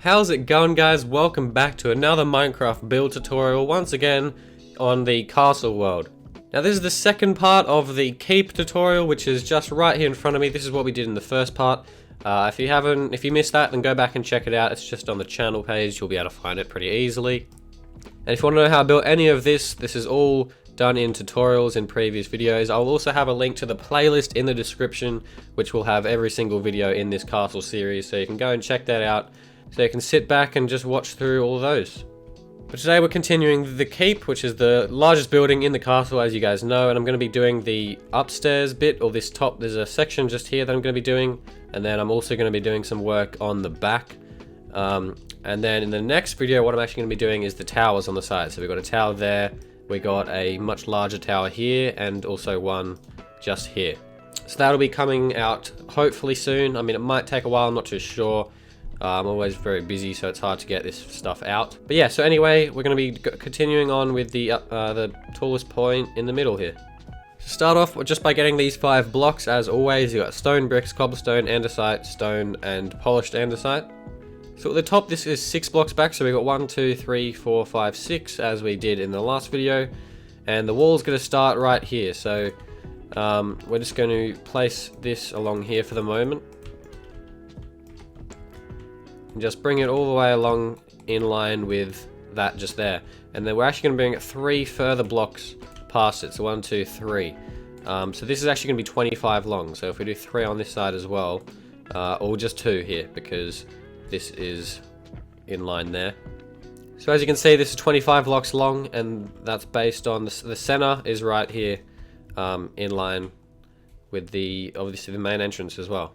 How's it going, guys? Welcome back to another Minecraft build tutorial, once again on the castle world. Now this is the second part of the keep tutorial, which is just right here in front of me. This is what we did in the first part. If you missed that, then go back and check it out. It's just on the channel page. You'll be able to find it pretty easily. And if you want to know how I built any of this, this is all done in tutorials in previous videos. I'll also have a link to the playlist in the description, which will have every single video in this castle series, so you can go and check that out, so you can sit back and just watch through all of those. But today we're continuing the keep, which is the largest building in the castle, as you guys know, and I'm going to be doing the upstairs bit, or this top. There's a section just here that I'm going to be doing, and then I'm also going to be doing some work on the back. And then in the next video, what I'm actually going to be doing is the towers on the side. So we've got a tower there, we got a much larger tower here, and also one just here. So that'll be coming out hopefully soon. I mean, it might take a while, I'm not too sure. I'm always very busy, so it's hard to get this stuff out. But yeah, so anyway, we're going to be continuing on with the tallest point in the middle here. So start off just by getting these 5 blocks. As always, you got stone, bricks, cobblestone, andesite, stone, and polished andesite. So at the top, this is 6 blocks back, so we got 1, 2, 3, 4, 5, 6, as we did in the last video. And the wall's going to start right here, so we're just going to place this along here for the moment. And just bring it all the way along in line with that just there. And then we're actually going to bring 3 further blocks past it, so 1, 2, 3. So this is actually going to be 25 long, so if we do 3 on this side as well, or just 2 here, because this is in line there. So as you can see, this is 25 blocks long, and that's based on the center is right here, in line with obviously the main entrance as well.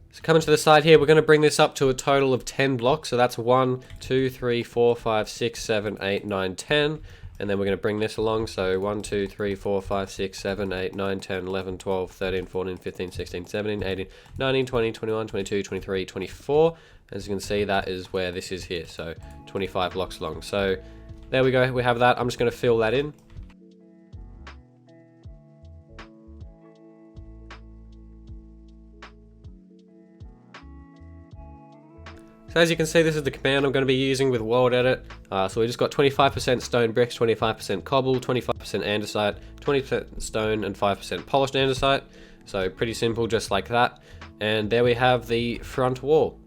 So coming to the side here, we're going to bring this up to a total of 10 blocks. So that's 1, 2, 3, 4, 5, 6, 7, 8, 9, 10. And then we're going to bring this along. So 1, 2, 3, 4, 5, 6, 7, 8, 9, 10, 11, 12, 13, 14, 15, 16, 17, 18, 19, 20, 21, 22, 23, 24. As you can see, that is where this is here. So 25 blocks long. So there we go. We have that. I'm just going to fill that in. So as you can see, this is the command I'm going to be using with World Edit. So we just got 25% stone bricks, 25% cobble, 25% andesite, 20% stone, and 5% polished andesite. So pretty simple, just like that. And there we have the front wall.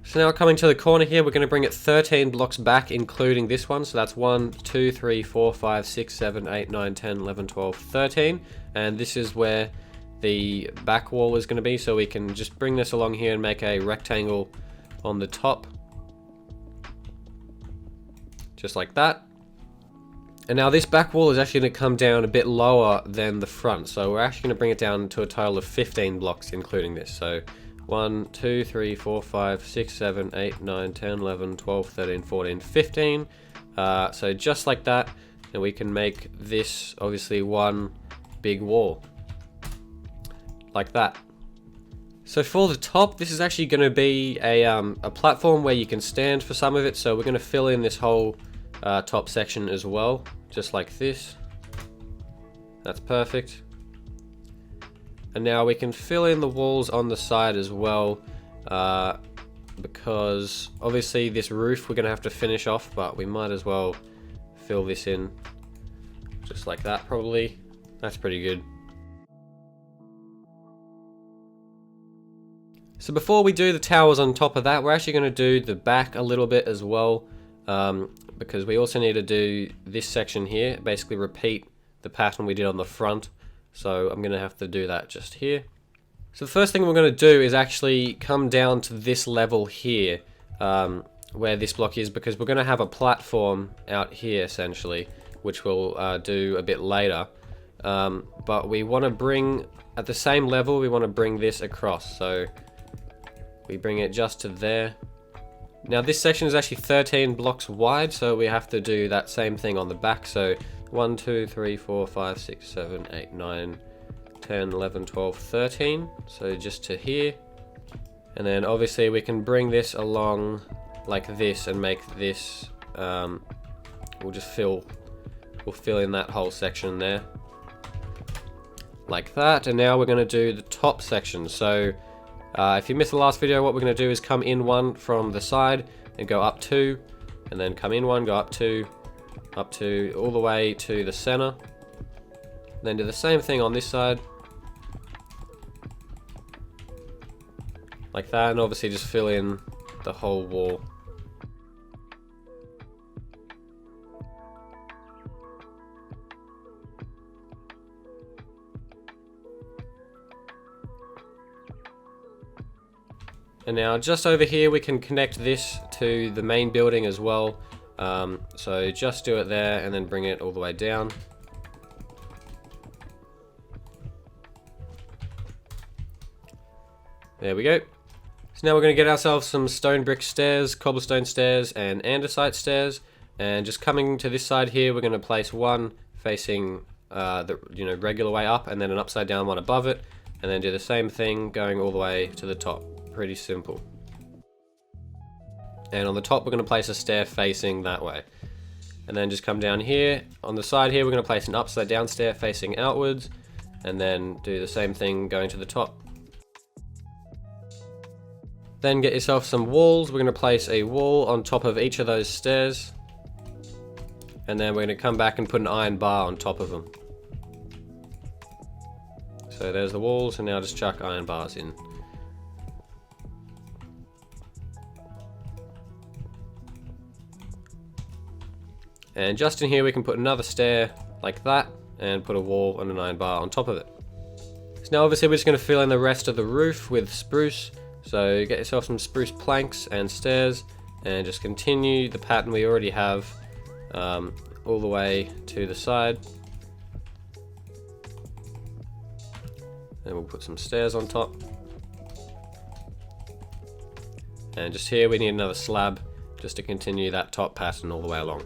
So now coming to the corner here, we're going to bring it 13 blocks back, including this one. So that's 1, 2, 3, 4, 5, 6, 7, 8, 9, 10, 11, 12, 13. And this is where the back wall is going to be. So we can just bring this along here and make a rectangle on the top, just like that. And now this back wall is actually going to come down a bit lower than the front, so we're actually going to bring it down to a total of 15 blocks, including this. So 1, 2, 3, 4, 5, 6, 7, 8, 9, 10, 11, 12, 13, 14, 15. So just like that, and we can make this obviously one big wall, like that. So for the top, this is actually going to be a platform where you can stand for some of it. So we're going to fill in this whole top section as well, just like this. That's perfect. And now we can fill in the walls on the side as well, because obviously this roof we're going to have to finish off, but we might as well fill this in just like that probably. That's pretty good. So before we do the towers on top of that, we're actually going to do the back a little bit as well, because we also need to do this section here, basically repeat the pattern we did on the front. So I'm going to have to do that just here. So the first thing we're going to do is actually come down to this level here, where this block is, because we're going to have a platform out here essentially, which we'll do a bit later. But we want to bring, at the same level, we want to bring this across. So we bring it just to there. Now this section is actually 13 blocks wide, so we have to do that same thing on the back. So 1, 2, 3, 4, 5, 6, 7, 8, 9, 10, 11, 12, 13. So just to here. And then obviously we can bring this along like this and make this, we'll fill in that whole section there. Like that. And now we're going to do the top section. So if you missed the last video, what we're going to do is come in one from the side, and go up 2, and then come in 1, go up 2, all the way to the center. Then do the same thing on this side. Like that, and obviously just fill in the whole wall. And now just over here we can connect this to the main building as well. So just do it there and then bring it all the way down. There we go. So now we're going to get ourselves some stone brick stairs, cobblestone stairs, and andesite stairs. And just coming to this side here, we're going to place one facing the regular way up, and then an upside down one above it, and then do the same thing going all the way to the top. Pretty simple. And on the top, we're going to place a stair facing that way. And then just come down here. On the side here, we're going to place an upside down stair facing outwards, and then do the same thing going to the top. Then get yourself some walls. We're going to place a wall on top of each of those stairs. And then we're going to come back and put an iron bar on top of them. So there's the walls, and now just chuck iron bars in. And just in here we can put another stair like that, and put a wall and an iron bar on top of it. So now obviously we're just going to fill in the rest of the roof with spruce. So get yourself some spruce planks and stairs, and just continue the pattern we already have all the way to the side. And we'll put some stairs on top. And just here we need another slab just to continue that top pattern all the way along.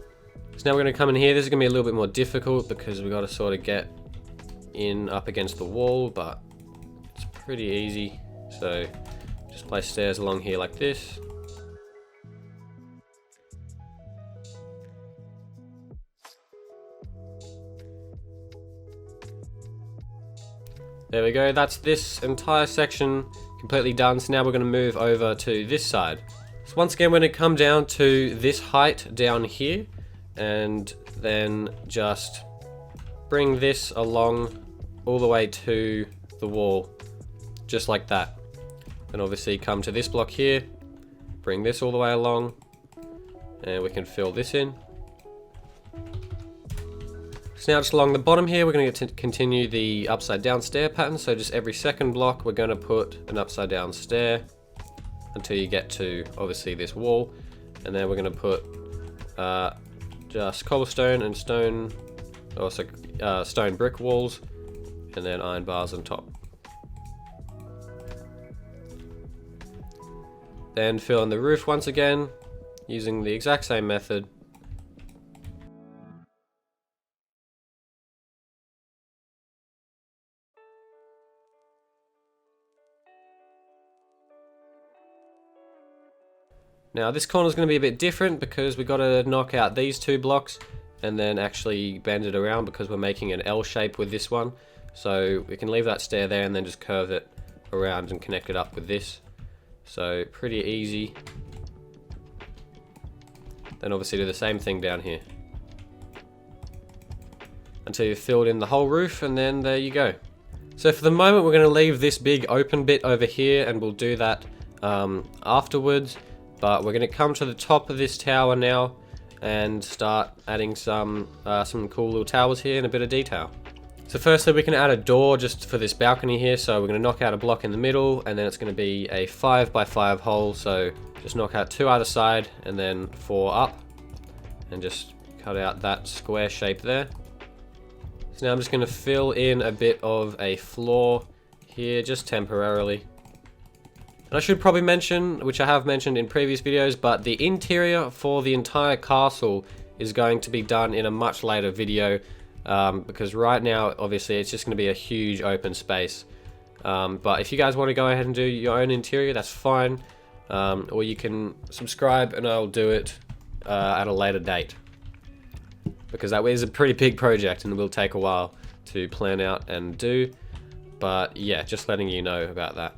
So now we're going to come in here. This is going to be a little bit more difficult because we've got to sort of get in up against the wall, but it's pretty easy. So just place stairs along here like this. There we go, that's this entire section completely done. So now we're going to move over to this side. So once again, we're going to come down to this height down here, and then just bring this along all the way to the wall, just like that. Then obviously come to this block here, bring this all the way along, and we can fill this in. So now just along the bottom here, we're going to continue the upside down stair pattern. So just every second block, we're going to put an upside down stair until you get to obviously this wall. And then we're going to put just cobblestone and stone, also stone brick walls, and then iron bars on top. Then fill in the roof once again, using the exact same method. Now this corner is going to be a bit different because we've got to knock out these two blocks and then actually bend it around because we're making an L shape with this one. So we can leave that stair there and then just curve it around and connect it up with this. So pretty easy. Then obviously do the same thing down here until you've filled in the whole roof, and then there you go. So for the moment we're going to leave this big open bit over here, and we'll do that afterwards. But we're going to come to the top of this tower now and start adding some cool little towers here and a bit of detail. So firstly we can add a door just for this balcony here. So we're going to knock out a block in the middle, and then it's going to be a 5x5 hole. So just knock out 2 either side and then 4 up, and just cut out that square shape there. So now I'm just going to fill in a bit of a floor here just temporarily. And I should probably mention, which I have mentioned in previous videos, but the interior for the entire castle is going to be done in a much later video, because right now obviously it's just going to be a huge open space. But if you guys want to go ahead and do your own interior, that's fine, or you can subscribe and I'll do it at a later date, because that is a pretty big project and it will take a while to plan out and do. But yeah, just letting you know about that.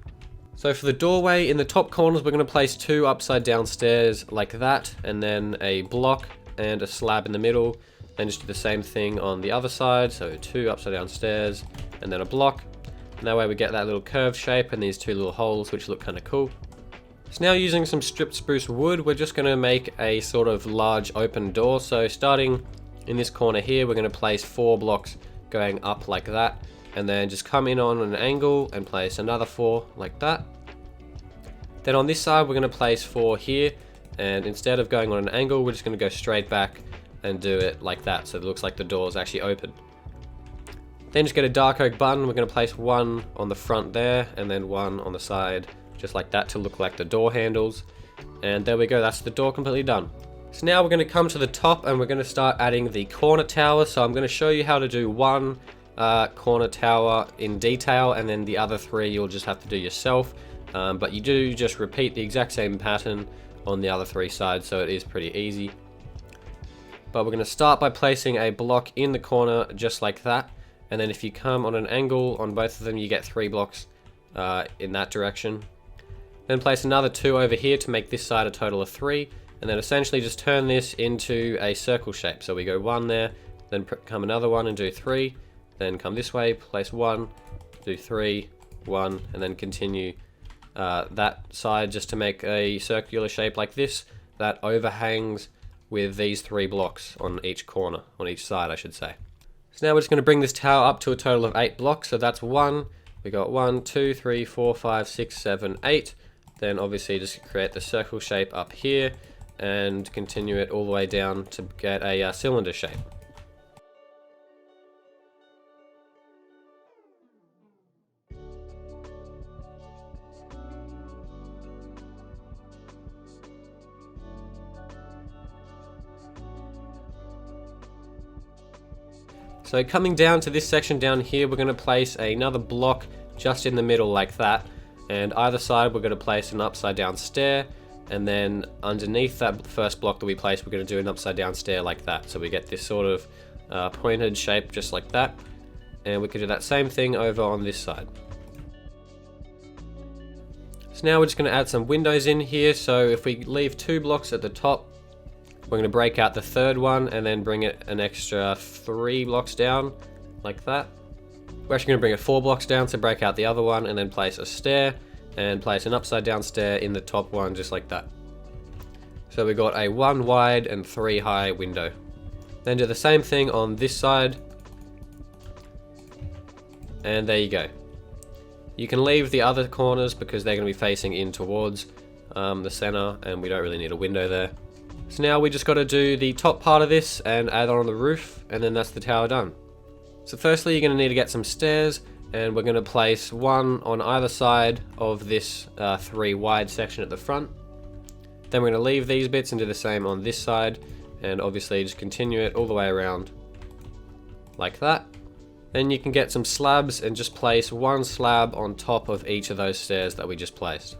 So for the doorway, in the top corners, we're going to place 2 upside down stairs like that, and then a block and a slab in the middle. Then just do the same thing on the other side, so 2 upside down stairs, and then a block. And that way we get that little curved shape and these 2 little holes, which look kind of cool. So now using some stripped spruce wood, we're just going to make a sort of large open door. So starting in this corner here, we're going to place 4 blocks going up like that, and then just come in on an angle and place another 4 like that. Then on this side, we're going to place 4 here, and instead of going on an angle, we're just going to go straight back and do it like that, so it looks like the door is actually open. Then just get a dark oak button. We're going to place 1 on the front there, and then 1 on the side, just like that, to look like the door handles. And there we go, that's the door completely done. So now we're going to come to the top, and we're going to start adding the corner tower. So I'm going to show you how to do 1 corner tower in detail, and then the other 3 you'll just have to do yourself. But you do just repeat the exact same pattern on the other 3 sides, so it is pretty easy. But we're going to start by placing a block in the corner just like that, and then if you come on an angle on both of them, you get 3 blocks in that direction. Then place another 2 over here to make this side a total of 3, and then essentially just turn this into a circle shape. So we go 1 there, then come another 1 and do 3, then come this way, place 1, do 3, 1, and then continue that side just to make a circular shape like this that overhangs with these 3 blocks on each corner, on each side I should say. So now we're just going to bring this tower up to a total of 8 blocks. So that's 1, we got 1, 2, 3, 4, 5, 6, 7, 8. Then obviously just create the circle shape up here and continue it all the way down to get a cylinder shape. So coming down to this section down here, we're going to place another block just in the middle like that, and either side we're going to place an upside down stair, and then underneath that first block that we placed, we're going to do an upside down stair like that, so we get this sort of pointed shape just like that. And we can do that same thing over on this side. So now we're just going to add some windows in here. So if we leave 2 blocks at the top, we're going to break out the 3rd one and then bring it an extra 3 blocks down like that. We're actually going to bring it 4 blocks down to break out the other one, and then place a stair and place an upside down stair in the top one just like that. So we got a 1 wide and 3 high window. Then do the same thing on this side, and there you go. You can leave the other corners because they're going to be facing in towards the center, and we don't really need a window there. So now we just got to do the top part of this and add on the roof, and then that's the tower done. So firstly, you're going to need to get some stairs, and we're going to place 1 on either side of this 3 wide section at the front. Then we're going to leave these bits and do the same on this side, and obviously just continue it all the way around like that. Then you can get some slabs and just place 1 slab on top of each of those stairs that we just placed.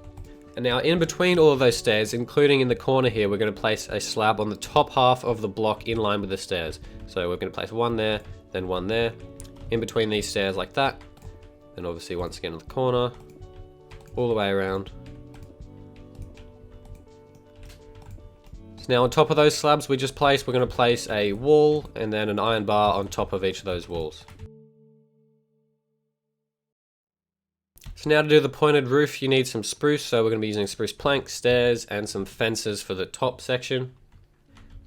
And now in between all of those stairs, including in the corner here, we're going to place a slab on the top half of the block in line with the stairs. So we're going to place 1 there, then 1 there, in between these stairs like that. Then obviously once again in the corner, all the way around. So now on top of those slabs we just placed, we're going to place a wall and then an iron bar on top of each of those walls. So now to do the pointed roof, you need some spruce, so we're going to be using spruce planks, stairs, and some fences for the top section.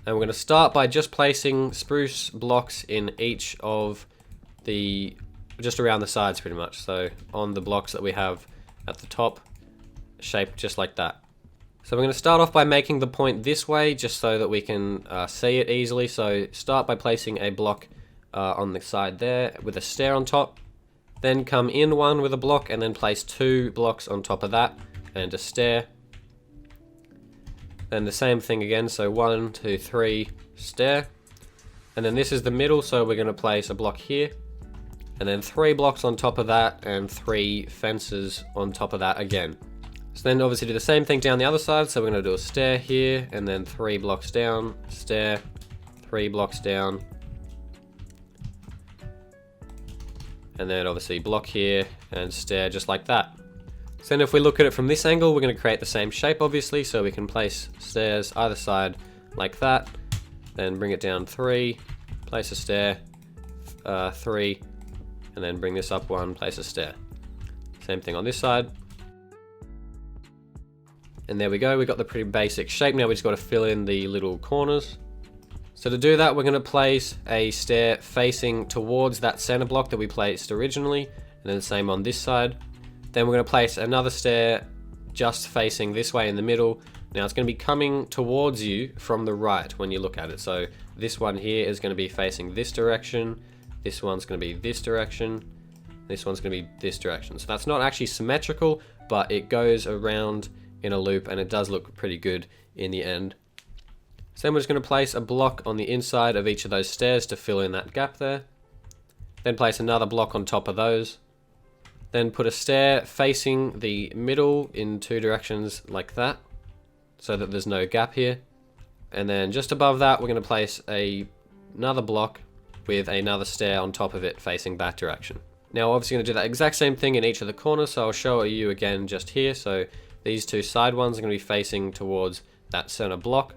And we're going to start by just placing spruce blocks in each of the, just around the sides pretty much, so on the blocks that we have at the top, shaped just like that. So we're going to start off by making the point this way, just so that we can see it easily. So start by placing a block on the side there with a stair on top. Then come in 1 with a block and then place 2 blocks on top of that and a stair. Then the same thing again, so 1, 2, 3, stair. And then this is the middle, so we're going to place a block here. And then 3 blocks on top of that and 3 fences on top of that again. So then obviously do the same thing down the other side, so we're going to do a stair here and then 3 blocks down, stair, 3 blocks down. And then obviously block here and stair just like that. So then if we look at it from this angle, we're going to create the same shape obviously, so we can place stairs either side like that, then bring it down 3, place a stair, 3, and then bring this up 1, place a stair. Same thing on this side. And there we go, we got the pretty basic shape. Now we just got to fill in the little corners. So to do that, we're going to place a stair facing towards that center block that we placed originally, and then the same on this side. Then we're going to place another stair just facing this way in the middle. Now it's going to be coming towards you from the right when you look at it. So this one here is going to be facing this direction. This one's going to be this direction. This one's going to be this direction. So that's not actually symmetrical, but it goes around in a loop and it does look pretty good in the end. So then we're just going to place a block on the inside of each of those stairs to fill in that gap there. Then place another block on top of those. Then put a stair facing the middle in 2 directions like that, so that there's no gap here. And then just above that, we're going to place another block with another stair on top of it facing that direction. Now obviously going to do that exact same thing in each of the corners, so I'll show you again just here. So these 2 side ones are going to be facing towards that center block.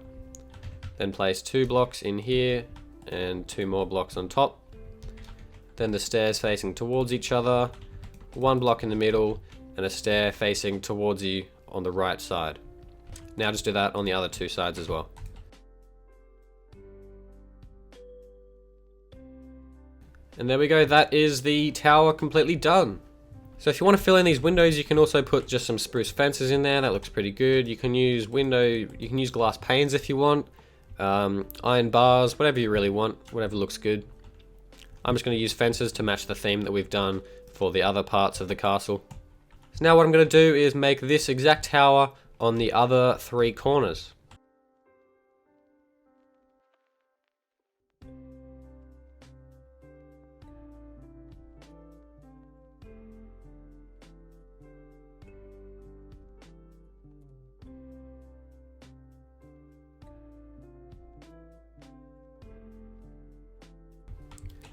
Then place 2 blocks in here and 2 more blocks on top. Then the stairs facing towards each other, 1 block in the middle, and a stair facing towards you on the right side. Now just do that on the other 2 sides as well. And there we go, that is the tower completely done. So if you want to fill in these windows, you can also put just some spruce fences in there. That looks pretty good. You can use glass panes if you want, iron bars, whatever you really want, whatever looks good. I'm just going to use fences to match the theme that we've done for the other parts of the castle. So now what I'm going to do is make this exact tower on the other 3 corners.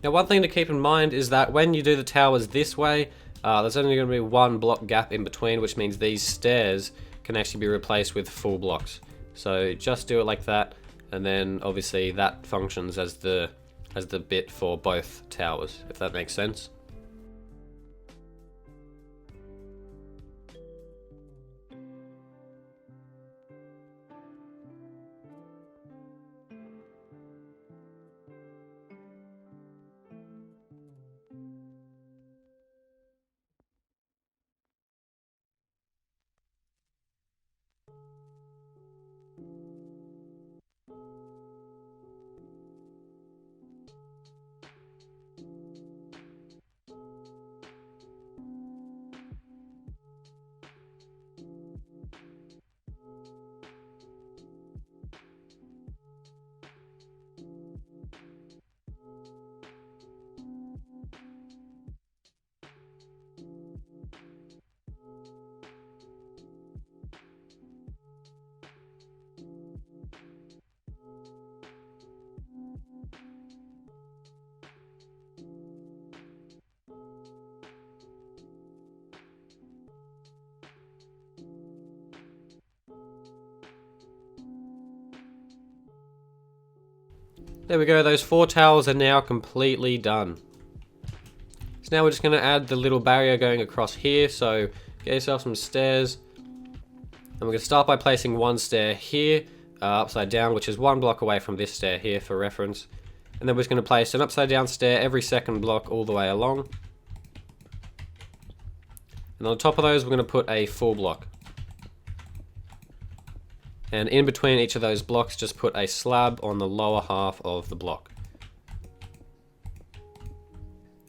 Now one thing to keep in mind is that when you do the towers this way, there's only going to be 1 block gap in between, which means these stairs can actually be replaced with full blocks. So just do it like that, and then obviously that functions as the bit for both towers, if that makes sense. There we go, those 4 towers are now completely done. So now we're just going to add the little barrier going across here, so get yourself some stairs. And we're going to start by placing 1 stair here, upside down, which is 1 block away from this stair here for reference. And then we're just going to place an upside down stair every second block all the way along. And on top of those, we're going to put a full block. And in between each of those blocks, just put a slab on the lower half of the block.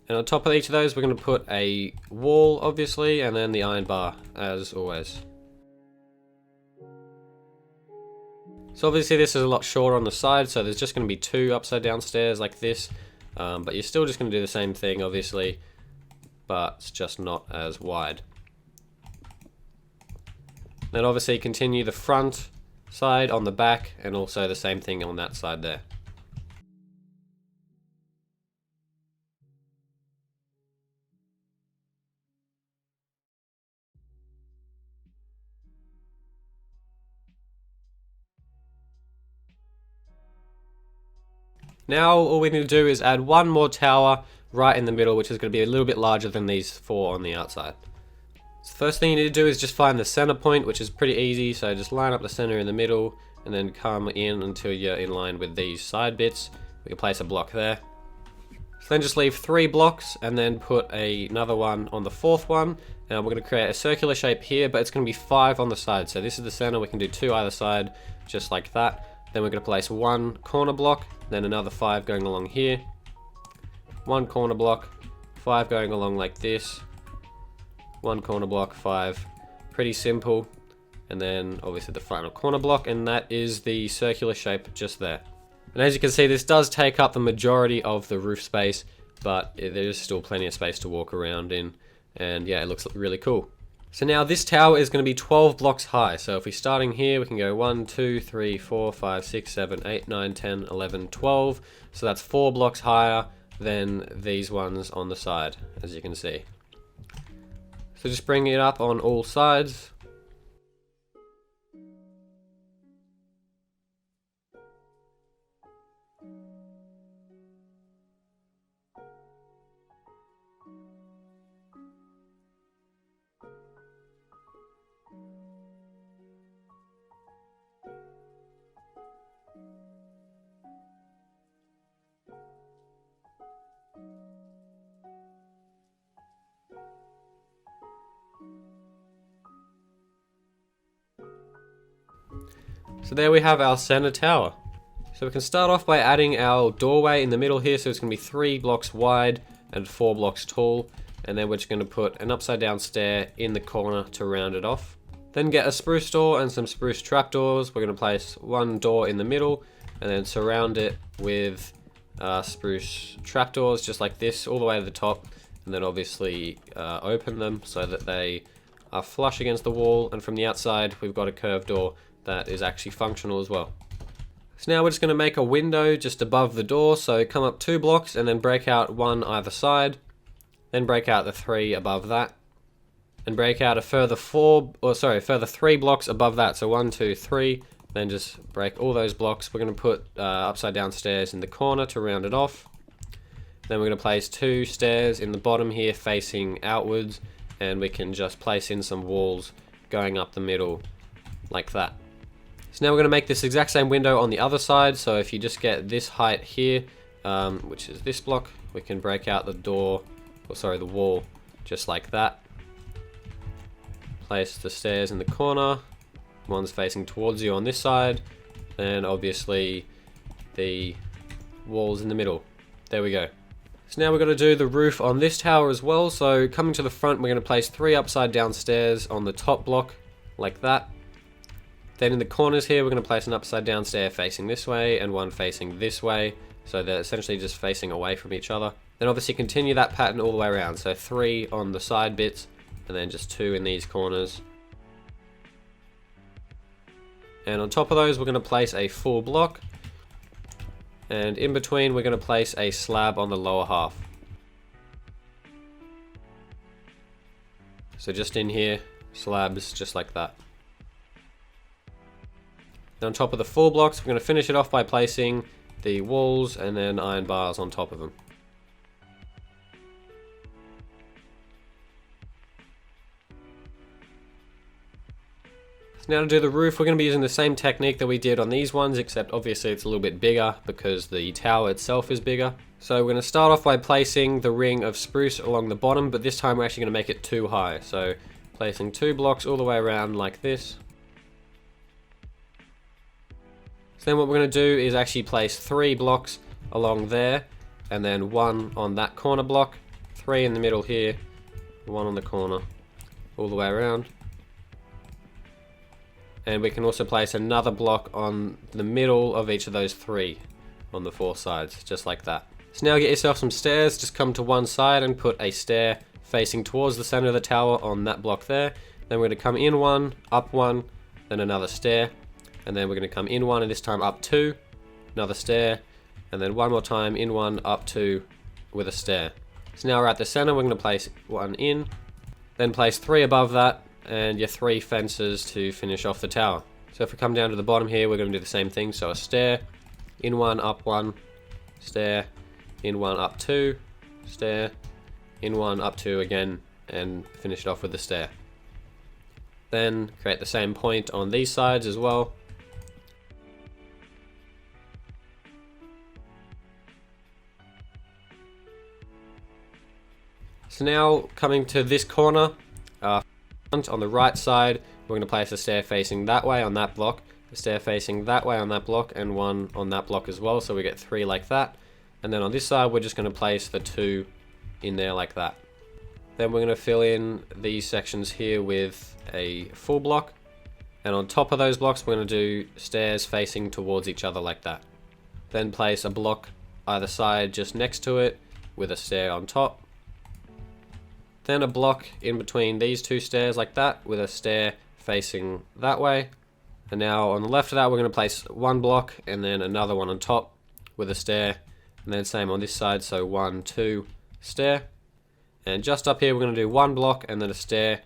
And on top of each of those, we're going to put a wall, obviously, and then the iron bar, as always. So obviously this is a lot shorter on the side, so there's just going to be 2 upside down stairs like this. But you're still just going to do the same thing, obviously, but it's just not as wide. Then obviously continue the front side on the back, and also the same thing on that side there. Now all we need to do is add one more tower right in the middle, which is going to be a little bit larger than these 4 on the outside. So the first thing you need to do is just find the center point, which is pretty easy. So just line up the center in the middle and then come in until you're in line with these side bits. We can place a block there. So then just leave 3 blocks and then put another one on the 4th one. Now we're going to create a circular shape here, but it's going to be 5 on the side. So this is the center, we can do 2 either side, just like that. Then we're going to place 1 corner block, then another 5 going along here. 1 corner block, 5 going along like this. 1 corner block, 5. Pretty simple. And then obviously the final corner block, and that is the circular shape just there. And as you can see, this does take up the majority of the roof space, but there's still plenty of space to walk around in. And yeah, it looks really cool. So now this tower is going to be 12 blocks high. So if we're starting here, we can go 1, 2, 3, 4, 5, 6, 7, 8, 9, 10, 11, 12. So that's 4 blocks higher than these ones on the side, as you can see. So just bring it up on all sides. So there we have our center tower. So we can start off by adding our doorway in the middle here. So it's going to be 3 blocks wide and 4 blocks tall. And then we're just going to put an upside down stair in the corner to round it off. Then get a spruce door and some spruce trapdoors. We're going to place 1 door in the middle and then surround it with spruce trapdoors just like this all the way to the top. And then obviously open them so that they are flush against the wall. And from the outside we've got a curved door that is actually functional as well. So now we're just going to make a window just above the door. So come up 2 blocks and then break out 1 either side. Then break out the 3 above that. And break out a further 3 blocks above that. So 1, 2, 3. Then just break all those blocks. We're going to put upside down stairs in the corner to round it off. Then we're going to place 2 stairs in the bottom here facing outwards. And we can just place in some walls going up the middle like that. So now we're going to make this exact same window on the other side. So if you just get this height here, which is this block, we can break out the the wall just like that. Place the stairs in the corner. One's facing towards you on this side. Then obviously the walls in the middle. There we go. So now we're going to do the roof on this tower as well. So coming to the front, we're going to place 3 upside down stairs on the top block like that. Then in the corners here, we're going to place an upside down stair facing this way and 1 facing this way. So they're essentially just facing away from each other. Then obviously continue that pattern all the way around. So 3 on the side bits and then just 2 in these corners. And on top of those, we're going to place a full block. And in between, we're going to place a slab on the lower half. So just in here, slabs just like that. Then on top of the 4 blocks, we're going to finish it off by placing the walls and then iron bars on top of them. So now to do the roof, we're going to be using the same technique that we did on these ones, except obviously it's a little bit bigger because the tower itself is bigger. So we're going to start off by placing the ring of spruce along the bottom, but this time we're actually going to make it 2 high. So placing 2 blocks all the way around like this. So then what we're going to do is actually place 3 blocks along there, and then 1 on that corner block, 3 in the middle here, 1 on the corner, all the way around. And we can also place another block on the middle of each of those 3 on the 4 sides, just like that. So now get yourself some stairs, just come to one side and put a stair facing towards the center of the tower on that block there. Then we're going to come in 1, up 1, then another stair. And then we're going to come in 1 and this time up 2, another stair, and then 1 more time in 1, up 2 with a stair. So now we're at the center, we're going to place 1 in, then place 3 above that, and your 3 fences to finish off the tower. So if we come down to the bottom here, we're going to do the same thing. So a stair, in 1, up 1, stair, in 1, up 2, stair, in 1, up 2 again, and finish it off with the stair. Then create the same point on these sides as well. So now coming to this corner, on the right side, we're going to place a stair facing that way on that block, a stair facing that way on that block, and one on that block as well, so we get 3 like that. And then on this side, we're just going to place the 2 in there like that. Then we're going to fill in these sections here with a full block, and on top of those blocks, we're going to do stairs facing towards each other like that. Then place a block either side just next to it with a stair on top. Then a block in between these 2 stairs like that with a stair facing that way. And now on the left of that, we're going to place 1 block and then another one on top with a stair. And then same on this side, so 1, 2, stair. And just up here, we're going to do 1 block and then a stair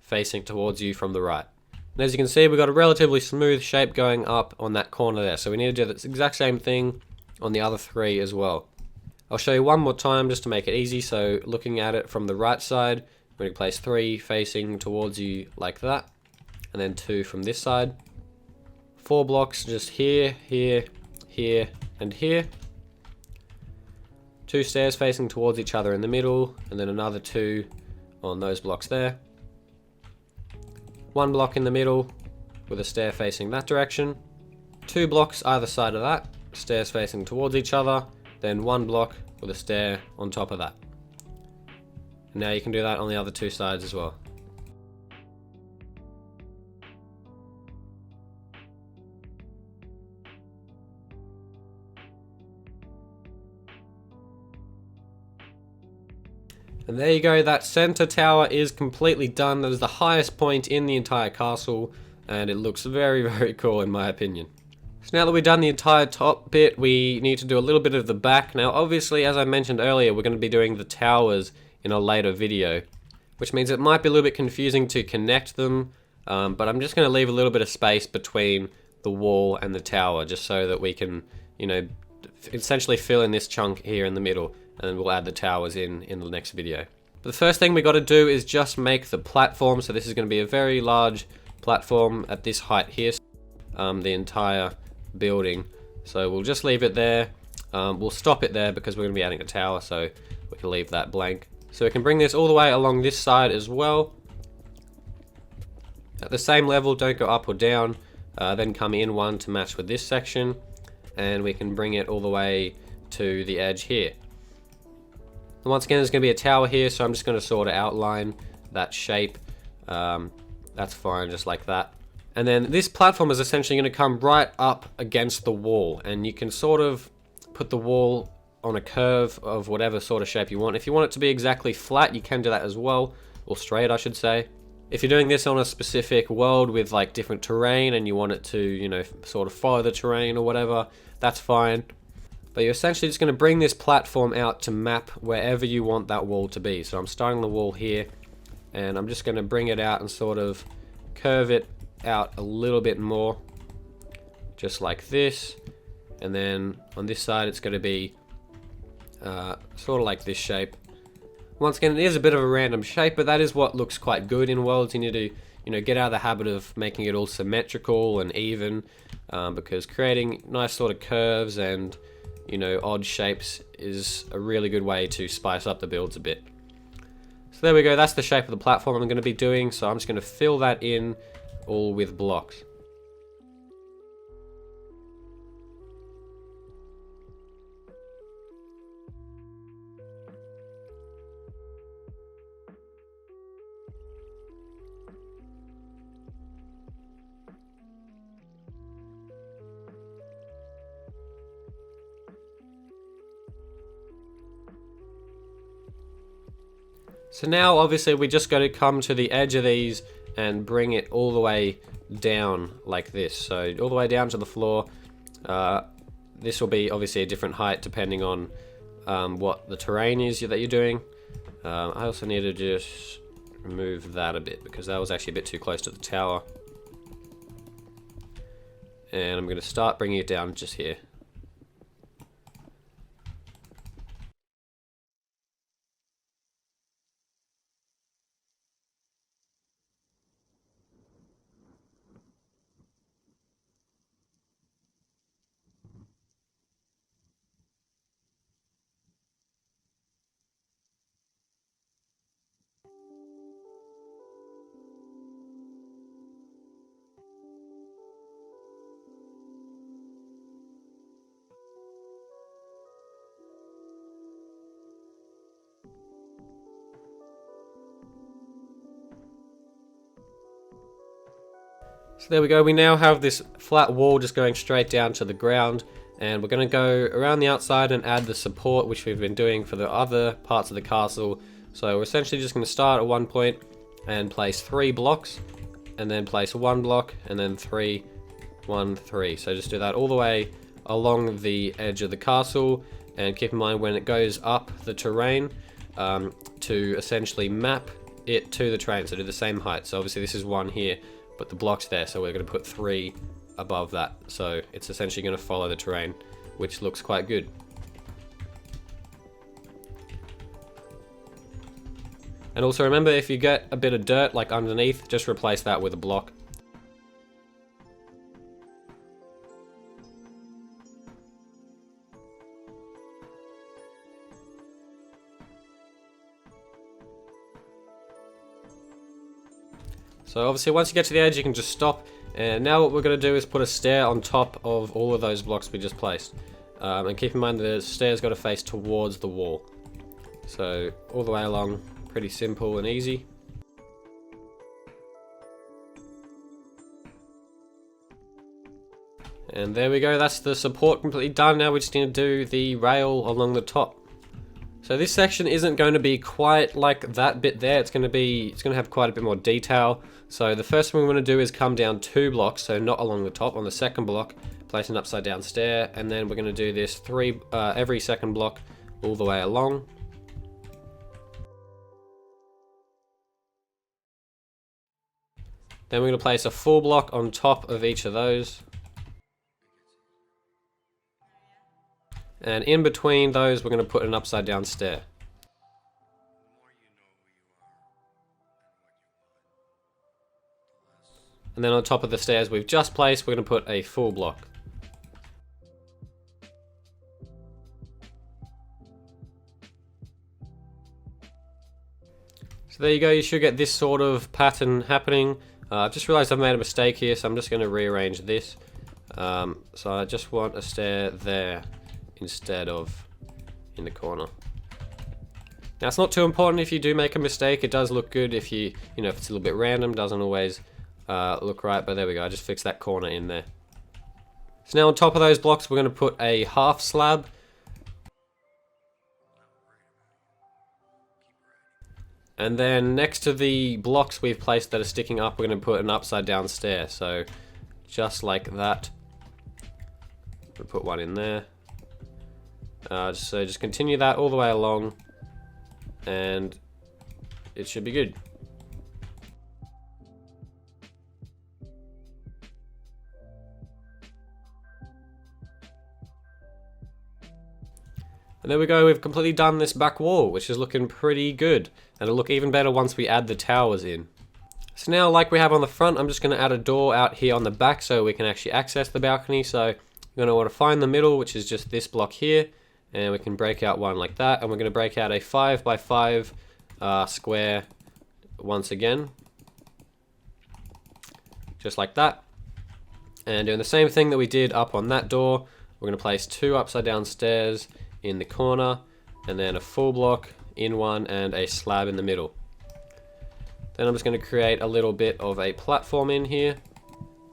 facing towards you from the right. And as you can see, we've got a relatively smooth shape going up on that corner there. So we need to do the exact same thing on the other 3 as well. I'll show you one more time just to make it easy. So looking at it from the right side, we're going to place 3 facing towards you like that, and then 2 from this side. 4 blocks just here, here, here, and here. 2 stairs facing towards each other in the middle, and then another 2 on those blocks there. 1 block in the middle with a stair facing that direction. 2 blocks either side of that, stairs facing towards each other. Then 1 block with a stair on top of that. And now you can do that on the other 2 sides as well. And there you go, that center tower is completely done. That is the highest point in the entire castle, and it looks very, very cool in my opinion. So now that we've done the entire top bit, we need to do a little bit of the back. Now obviously, as I mentioned earlier, we're going to be doing the towers in a later video, which means it might be a little bit confusing to connect them, but I'm just going to leave a little bit of space between the wall and the tower, just so that we can, you know, essentially fill in this chunk here in the middle, and then we'll add the towers in the next video. But the first thing we got to do is just make the platform. So this is going to be a very large platform at this height here, the entire building. So we'll just leave it there. We'll stop it there because we're going to be adding a tower, so we can leave that blank. So we can bring this all the way along this side as well. At the same level, don't go up or down. Then come in 1 to match with this section, and we can bring it all the way to the edge here. And once again, there's going to be a tower here, so I'm just going to sort of outline that shape. That's fine, just like that. And then this platform is essentially going to come right up against the wall, and you can sort of put the wall on a curve of whatever sort of shape you want. If you want it to be exactly flat, you can do that as well, or straight, I should say. If you're doing this on a specific world with like different terrain and you want it to, you know, sort of follow the terrain or whatever, that's fine. But you're essentially just going to bring this platform out to map wherever you want that wall to be. So I'm starting the wall here, and I'm just going to bring it out and sort of curve it out a little bit more, just like this. And then on this side, it's going to be sort of like this shape. Once again, it is a bit of a random shape, but that is what looks quite good in Worlds. You need to, you know, get out of the habit of making it all symmetrical and even, because creating nice sort of curves and, you know, odd shapes is a really good way to spice up the builds a bit. So there we go, that's the shape of the platform I'm going to be doing, so I'm just going to fill that in all with blocks. So now obviously we just got to come to the edge of these and bring it all the way down like this. So all the way down to the floor. This will be obviously a different height depending on what the terrain is that you're doing. I also need to just remove that a bit because that was actually a bit too close to the tower. And I'm going to start bringing it down just here. So there we go, we now have this flat wall just going straight down to the ground, and we're going to go around the outside and add the support, which we've been doing for the other parts of the castle. So we're essentially just going to start at one point and place 3 blocks, and then place 1 block, and then 3, 1, 3. So just do that all the way along the edge of the castle, and keep in mind when it goes up the terrain, to essentially map it to the terrain, so do the same height. So obviously this is 1 here, but the block's there, so we're going to put 3 above that. So it's essentially going to follow the terrain, which looks quite good. And also remember, if you get a bit of dirt like underneath, just replace that with a block. So obviously once you get to the edge you can just stop, and now what we're going to do is put a stair on top of all of those blocks we just placed. And keep in mind the stair's got to face towards the wall. So all the way along, pretty simple and easy. And there we go, that's the support completely done. Now we just need to do the rail along the top. So this section isn't going to be quite like that bit there. It's going to have quite a bit more detail. So the first thing we want to do is come down 2 blocks, so not along the top. On the second block, place an upside down stair, and then we're going to do this every second block all the way along. Then we're going to place a full block on top of each of those. And in between those, we're going to put an upside down stair. And then on top of the stairs we've just placed, we're going to put a full block. So there you go, you should get this sort of pattern happening. I've just realized I've made a mistake here, so I'm just going to rearrange this. So I just want a stair there instead of in the corner. Now it's not too important if you do make a mistake. It does look good if if it's a little bit random, doesn't always look right, but there we go, I just fixed that corner in there. So now on top of those blocks we're going to put a half slab. And then next to the blocks we've placed that are sticking up, we're going to put an upside down stair. So just like that. We'll put one in there. So just continue that all the way along, and it should be good. And there we go, we've completely done this back wall, which is looking pretty good. And it'll look even better once we add the towers in. So now, like we have on the front, I'm just going to add a door out here on the back so we can actually access the balcony. So you're going to want to find the middle, which is just this block here. And we can break out one like that, and we're going to break out a 5 by 5 square once again, just like that. And doing the same thing that we did up on that door, we're going to place 2 upside down stairs in the corner, and then a full block in one and a slab in the middle. Then I'm just going to create a little bit of a platform in here,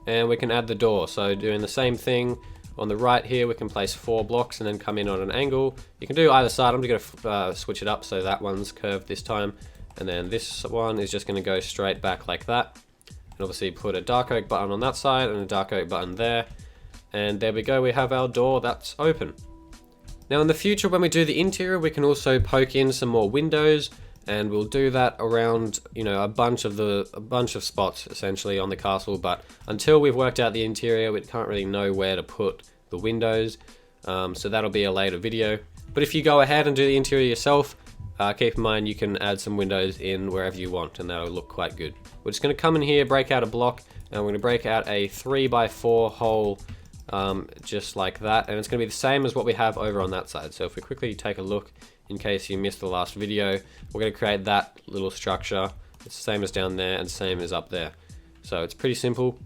and we can add the door. So doing the same thing on the right here, we can place 4 blocks and then come in on an angle. You can do either side. I'm just going to switch it up so that one's curved this time, and then this one is just going to go straight back like that. And obviously put a dark oak button on that side and a dark oak button there, and there we go, we have our door that's open. Now in the future, when we do the interior, we can also poke in some more windows, and we'll do that around a bunch of spots essentially on the castle. But until we've worked out the interior, we can't really know where to put the windows, so that'll be a later video. But if you go ahead and do the interior yourself, keep in mind you can add some windows in wherever you want, and that'll look quite good. We're just going to come in here, break out a block, and we're going to break out a 3 by 4 hole, just like that, and it's going to be the same as what we have over on that side. So if we quickly take a look, in case you missed the last video, we're going to create that little structure. It's the same as down there and same as up there. So it's pretty simple.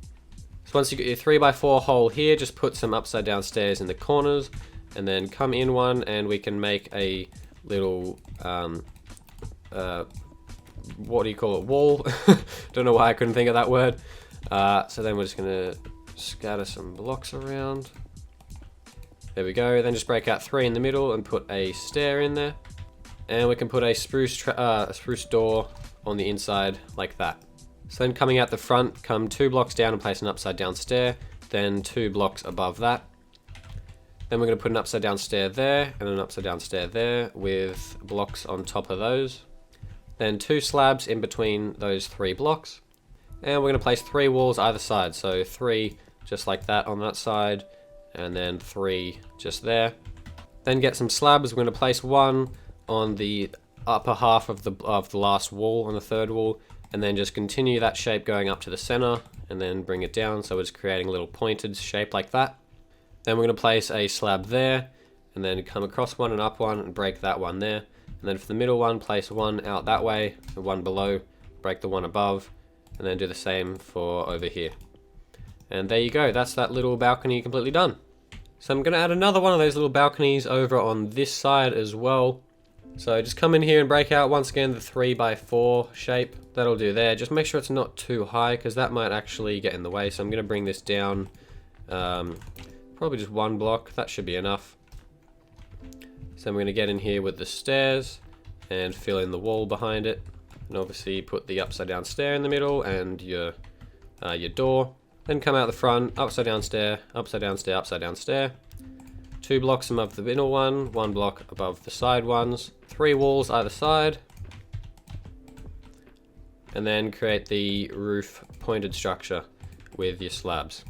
So once you get your 3 by 4 hole here, just put some upside down stairs in the corners, and then come in one, and we can make a little what do you call it, wall. Don't know why I couldn't think of that word. So then we're just going to scatter some blocks around. There we go. Then just break out 3 in the middle and put a stair in there. And we can put a spruce door on the inside like that. So then coming out the front, come 2 blocks down and place an upside down stair. Then 2 blocks above that. Then we're going to put an upside down stair there and an upside down stair there with blocks on top of those. Then 2 slabs in between those 3 blocks. And we're going to place 3 walls either side. So 3 just like that on that side, and then 3 just there. Then get some slabs. We're going to place 1 on the upper half of the last wall, on the 3rd wall, and then just continue that shape going up to the center, and then bring it down so it's creating a little pointed shape like that. Then we're going to place a slab there, and then come across one and up one and break that one there. And then for the middle one, place 1 out that way, the 1 below, break the 1 above, and then do the same for over here. And there you go, that's that little balcony completely done. So I'm going to add another one of those little balconies over on this side as well. So just come in here and break out once again the 3x4 shape. That'll do there. Just make sure it's not too high because that might actually get in the way. So I'm going to bring this down probably just 1 block. That should be enough. So I'm going to get in here with the stairs and fill in the wall behind it. And obviously put the upside down stair in the middle and your door. Then come out the front, upside down stair, upside down stair, upside down stair. 2 blocks above the middle one, 1 block above the side ones, 3 walls either side. And then create the roof pointed structure with your slabs.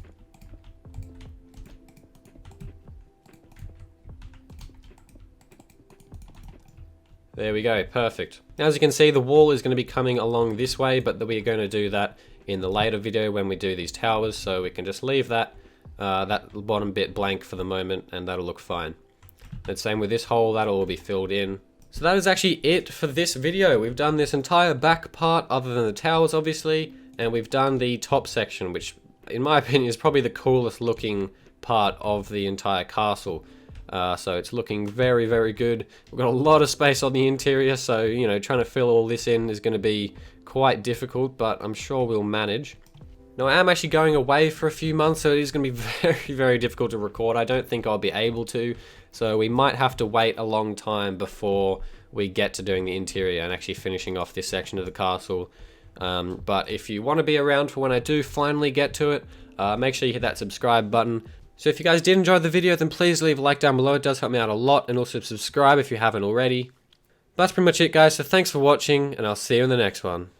There we go, perfect. Now as you can see, the wall is going to be coming along this way, but we're going to do that in the later video when we do these towers, so we can just leave that bottom bit blank for the moment, and that'll look fine. And same with this hole, that'll all be filled in. So that is actually it for this video. We've done this entire back part, other than the towers obviously, and we've done the top section, which in my opinion is probably the coolest looking part of the entire castle. So it's looking very, very good. We've got a lot of space on the interior, so you know, trying to fill all this in is going to be quite difficult, but I'm sure we'll manage. Now I am actually going away for a few months, so it is going to be very, very difficult to record. I don't think I'll be able to, so we might have to wait a long time before we get to doing the interior and actually finishing off this section of the castle. But if you want to be around for when I do finally get to it, make sure you hit that subscribe button. So if you guys did enjoy the video, then please leave a like down below. It does help me out a lot, and also subscribe if you haven't already. That's pretty much it, guys, so thanks for watching, and I'll see you in the next one.